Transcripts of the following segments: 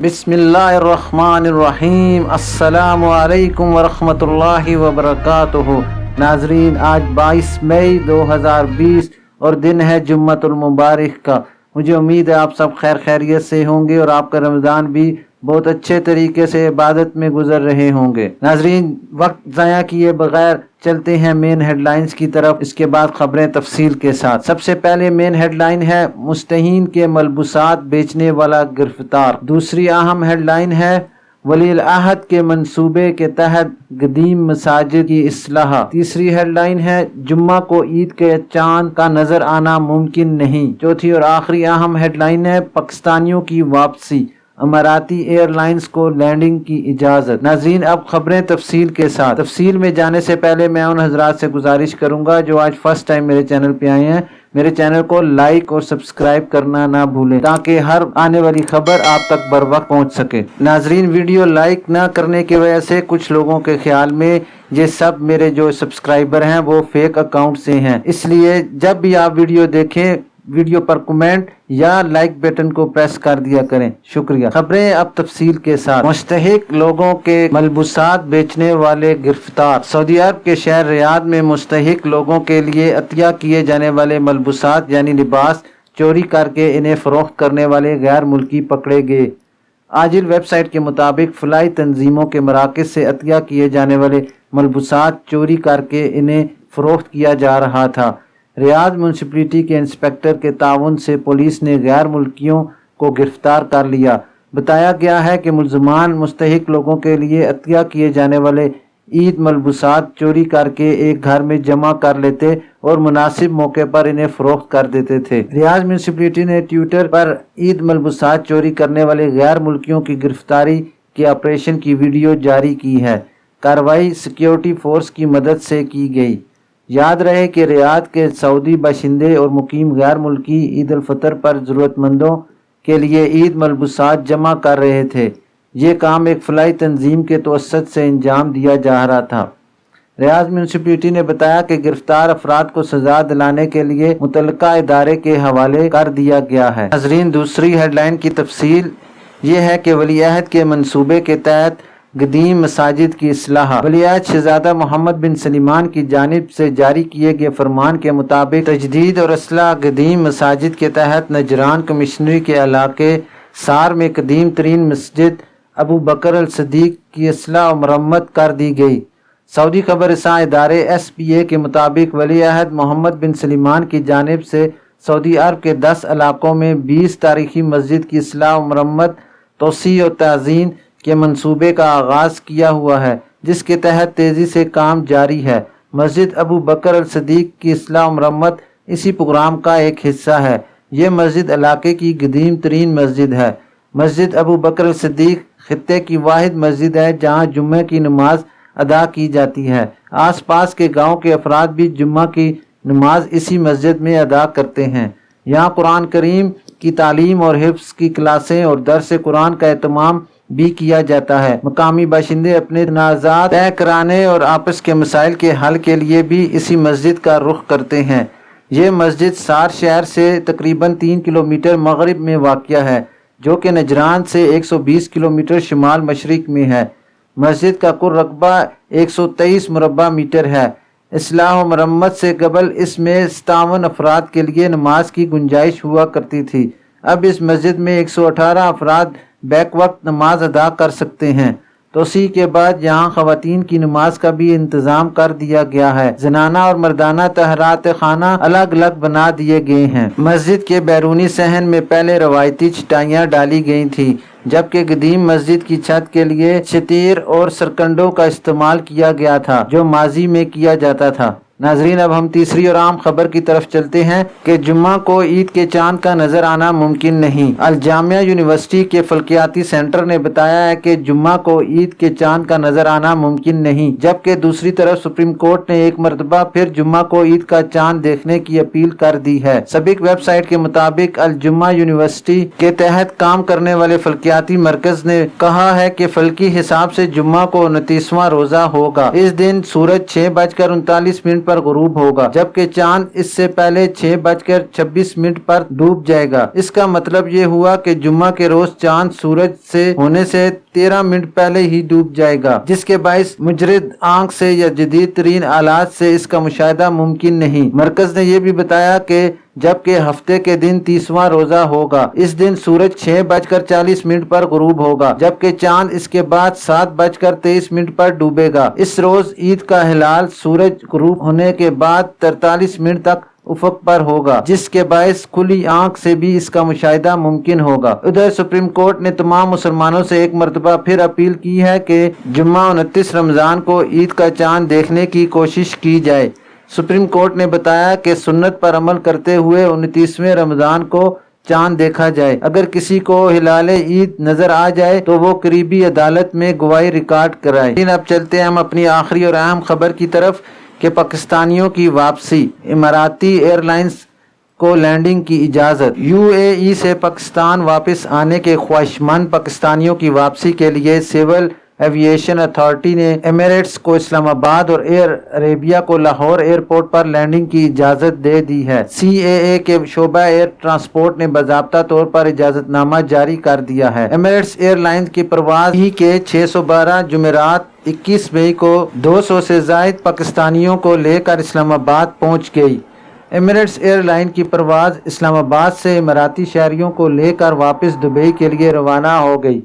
بسم اللہ الرحمن الرحیم۔ السلام علیکم ورحمۃ اللہ وبرکاتہ۔ ناظرین، آج 22 مئی 2020 اور دن ہے جمعۃ المبارک کا۔ مجھے امید ہے آپ سب خیر خیریت سے ہوں گے اور آپ کا رمضان بھی بہت اچھے طریقے سے عبادت میں گزر رہے ہوں گے۔ ناظرین، وقت ضائع کیے بغیر چلتے ہیں مین ہیڈ لائنز کی طرف، اس کے بعد خبریں تفصیل کے ساتھ۔ سب سے پہلے مین ہیڈ لائن ہے مستحین کے ملبوسات بیچنے والا گرفتار۔ دوسری اہم ہیڈ لائن ہے ولی العہد کے منصوبے کے تحت قدیم مساجد کی اصلاح۔ تیسری ہیڈ لائن ہے جمعہ کو عید کے چاند کا نظر آنا ممکن نہیں۔ چوتھی اور آخری اہم ہیڈ لائن ہے پاکستانیوں کی واپسی، اماراتی ایئر لائنز کو لینڈنگ کی اجازت۔ ناظرین، اب خبریں تفصیل کے ساتھ۔ تفصیل میں جانے سے پہلے میں ان حضرات سے گزارش کروں گا جو آج فرسٹ ٹائم میرے چینل پہ آئے ہیں، میرے چینل کو لائک اور سبسکرائب کرنا نہ بھولیں تاکہ ہر آنے والی خبر آپ تک بر وقت پہنچ سکے۔ ناظرین، ویڈیو لائک نہ کرنے کی وجہ سے کچھ لوگوں کے خیال میں یہ سب میرے جو سبسکرائبر ہیں وہ فیک اکاؤنٹ سے ہیں، اس لیے جب بھی آپ ویڈیو دیکھیں ویڈیو پر کمنٹ یا لائک بٹن کو پریس کر دیا کریں، شکریہ۔ خبریں اب تفصیل کے ساتھ۔ مستحق لوگوں کے ملبوسات بیچنے والے گرفتار۔ سعودی عرب کے شہر ریاض میں مستحق لوگوں کے لیے عطیہ کیے جانے والے ملبوسات یعنی لباس چوری کر کے انہیں فروخت کرنے والے غیر ملکی پکڑے گئے۔ عاجل ویب سائٹ کے مطابق فلاحی تنظیموں کے مراکز سے عطیہ کیے جانے والے ملبوسات چوری کر کے انہیں فروخت کیا جا رہا تھا۔ ریاض میونسپلٹی کے انسپکٹر کے تعاون سے پولیس نے غیر ملکیوں کو گرفتار کر لیا۔ بتایا گیا ہے کہ ملزمان مستحق لوگوں کے لیے عطیہ کیے جانے والے عید ملبوسات چوری کر کے ایک گھر میں جمع کر لیتے اور مناسب موقع پر انہیں فروخت کر دیتے تھے۔ ریاض میونسپلٹی نے ٹویٹر پر عید ملبوسات چوری کرنے والے غیر ملکیوں کی گرفتاری کے آپریشن کی ویڈیو جاری کی ہے۔ کارروائی سیکیورٹی فورس کی مدد سے کی گئی۔ یاد رہے کہ ریاض کے سعودی باشندے اور مقیم غیر ملکی عید الفطر پر ضرورت مندوں کے لیے عید ملبوسات جمع کر رہے تھے۔ یہ کام ایک فلاحی تنظیم کے توسط سے انجام دیا جا رہا تھا۔ ریاض میونسپلٹی نے بتایا کہ گرفتار افراد کو سزا دلانے کے لیے متعلقہ ادارے کے حوالے کر دیا گیا ہے۔ ناظرین، دوسری ہیڈ لائن کی تفصیل یہ ہے کہ ولی عہد کے منصوبے کے تحت قدیم مساجد کی اصلاح۔ ولی عہد شہزادہ محمد بن سلمان کی جانب سے جاری کیے گئے فرمان کے مطابق تجدید اور اصلاح قدیم مساجد کے تحت نجران کمشنری کے علاقے سار میں قدیم ترین مسجد ابو بکر الصدیق کی اصلاح و مرمت کر دی گئی۔ سعودی خبر رساں ادارے SPA کے مطابق ولی عہد محمد بن سلمان کی جانب سے سعودی عرب کے 10 علاقوں میں 20 تاریخی مسجد کی اصلاح و مرمت، توسیع و تعزین کے منصوبے کا آغاز کیا ہوا ہے، جس کے تحت تیزی سے کام جاری ہے۔ مسجد ابو بکر الصدیق کی اصلاح و مرمت اسی پروگرام کا ایک حصہ ہے۔ یہ مسجد علاقے کی قدیم ترین مسجد ہے۔ مسجد ابو بکر الصدیق خطے کی واحد مسجد ہے جہاں جمعہ کی نماز ادا کی جاتی ہے۔ آس پاس کے گاؤں کے افراد بھی جمعہ کی نماز اسی مسجد میں ادا کرتے ہیں۔ یہاں قرآن کریم کی تعلیم اور حفظ کی کلاسیں اور درس قرآن کا اہتمام بھی کیا جاتا ہے۔ مقامی باشندے اپنے تنازعات طے کرانے اور آپس کے مسائل کے حل کے لیے بھی اسی مسجد کا رخ کرتے ہیں۔ یہ مسجد سار شہر سے تقریباً 3 کلومیٹر مغرب میں واقع ہے، جو کہ نجران سے 120 کلومیٹر شمال مشرق میں ہے۔ مسجد کا کل رقبہ 123 مربع میٹر ہے۔ اصلاح و مرمت سے قبل اس میں 57 افراد کے لیے نماز کی گنجائش ہوا کرتی تھی۔ اب اس مسجد میں 118 افراد بیک وقت نماز ادا کر سکتے ہیں۔ توسیع کے بعد یہاں خواتین کی نماز کا بھی انتظام کر دیا گیا ہے۔ زنانہ اور مردانہ طہارت خانہ الگ الگ بنا دیے گئے ہیں۔ مسجد کے بیرونی صحن میں پہلے روایتی چٹائیاں ڈالی گئی تھیں، جبکہ قدیم مسجد کی چھت کے لیے شتیر اور سرکنڈوں کا استعمال کیا گیا تھا جو ماضی میں کیا جاتا تھا۔ ناظرین، اب ہم تیسری اور عام خبر کی طرف چلتے ہیں کہ جمعہ کو عید کے چاند کا نظر آنا ممکن نہیں۔ الجامعہ یونیورسٹی کے فلکیاتی سینٹر نے بتایا ہے کہ جمعہ کو عید کے چاند کا نظر آنا ممکن نہیں، جبکہ دوسری طرف سپریم کورٹ نے ایک مرتبہ پھر جمعہ کو عید کا چاند دیکھنے کی اپیل کر دی ہے۔ سابق ویب سائٹ کے مطابق الجامعہ یونیورسٹی کے تحت کام کرنے والے فلکیاتی مرکز نے کہا ہے کہ فلکی حساب سے جمعہ کو 29واں روزہ ہوگا۔ اس دن سورج 6:39 پر غروب ہوگا، جبکہ چاند اس سے پہلے 6:26 پر ڈوب جائے گا۔ اس کا مطلب یہ ہوا کہ جمعہ کے روز چاند سورج سے ہونے سے 13 منٹ پہلے ہی ڈوب جائے گا، جس کے باعث مجرد آنکھ سے یا جدید ترین آلات سے اس کا مشاہدہ ممکن نہیں۔ مرکز نے یہ بھی بتایا کہ جبکہ ہفتے کے دن 30واں روزہ ہوگا، اس دن سورج 6:40 پر غروب ہوگا، جبکہ چاند اس کے بعد 7:23 پر ڈوبے گا۔ اس روز عید کا ہلال سورج غروب ہونے کے بعد 43 منٹ تک افق پر ہوگا، جس کے باعث کھلی آنکھ سے بھی اس کا مشاہدہ ممکن ہوگا۔ ادھر سپریم کورٹ نے تمام مسلمانوں سے ایک مرتبہ پھر اپیل کی ہے کہ جمعہ 29 رمضان کو عید کا چاند دیکھنے کی کوشش کی جائے۔ سپریم کورٹ نے بتایا کہ سنت پر عمل کرتے ہوئے 29ویں رمضان کو چاند دیکھا جائے۔ اگر کسی کو ہلال عید نظر آ جائے تو وہ قریبی عدالت میں گواہی ریکارڈ کرائے۔ لیکن اب چلتے ہیں ہم اپنی آخری اور اہم خبر کی طرف کہ پاکستانیوں کی واپسی، اماراتی ایئر لائنز کو لینڈنگ کی اجازت۔ UAE سے پاکستان واپس آنے کے خواہشمند پاکستانیوں کی واپسی کے لیے سول ایویشن اتھارٹی نے ایمریٹس کو اسلام آباد اور ایئر عربیہ کو لاہور ایئرپورٹ پر لینڈنگ کی اجازت دے دی ہے۔ CAA کے شعبہ ایئر ٹرانسپورٹ نے باضابطہ طور پر اجازت نامہ جاری کر دیا ہے۔ ایمریٹس ایئر لائنز کی پرواز ہی کے 612 جمعرات 21 مئی کو 200 سے زائد پاکستانیوں کو لے کر اسلام آباد پہنچ گئی۔ ایمریٹس ایئر لائن کی پرواز اسلام آباد سے اماراتی شہریوں کو لے کر واپس دبئی کے لیے روانہ ہو گئی۔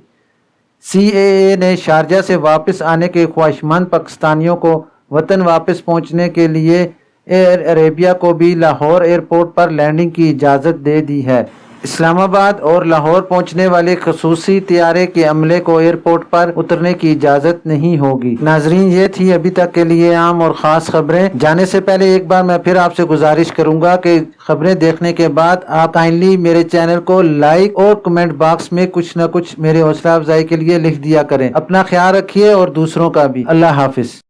CAA نے شارجہ سے واپس آنے کے خواہشمند پاکستانیوں کو وطن واپس پہنچنے کے لیے ایئر عربیہ کو بھی لاہور ایئرپورٹ پر لینڈنگ کی اجازت دے دی ہے۔ اسلام آباد اور لاہور پہنچنے والے خصوصی طیارے کے عملے کو ایئرپورٹ پر اترنے کی اجازت نہیں ہوگی۔ ناظرین، یہ تھی ابھی تک کے لیے عام اور خاص خبریں۔ جانے سے پہلے ایک بار میں پھر آپ سے گزارش کروں گا کہ خبریں دیکھنے کے بعد آپ کائنڈلی میرے چینل کو لائک اور کمنٹ باکس میں کچھ نہ کچھ میرے حوصلہ افزائی کے لیے لکھ دیا کریں۔ اپنا خیال رکھیے اور دوسروں کا بھی۔ اللہ حافظ۔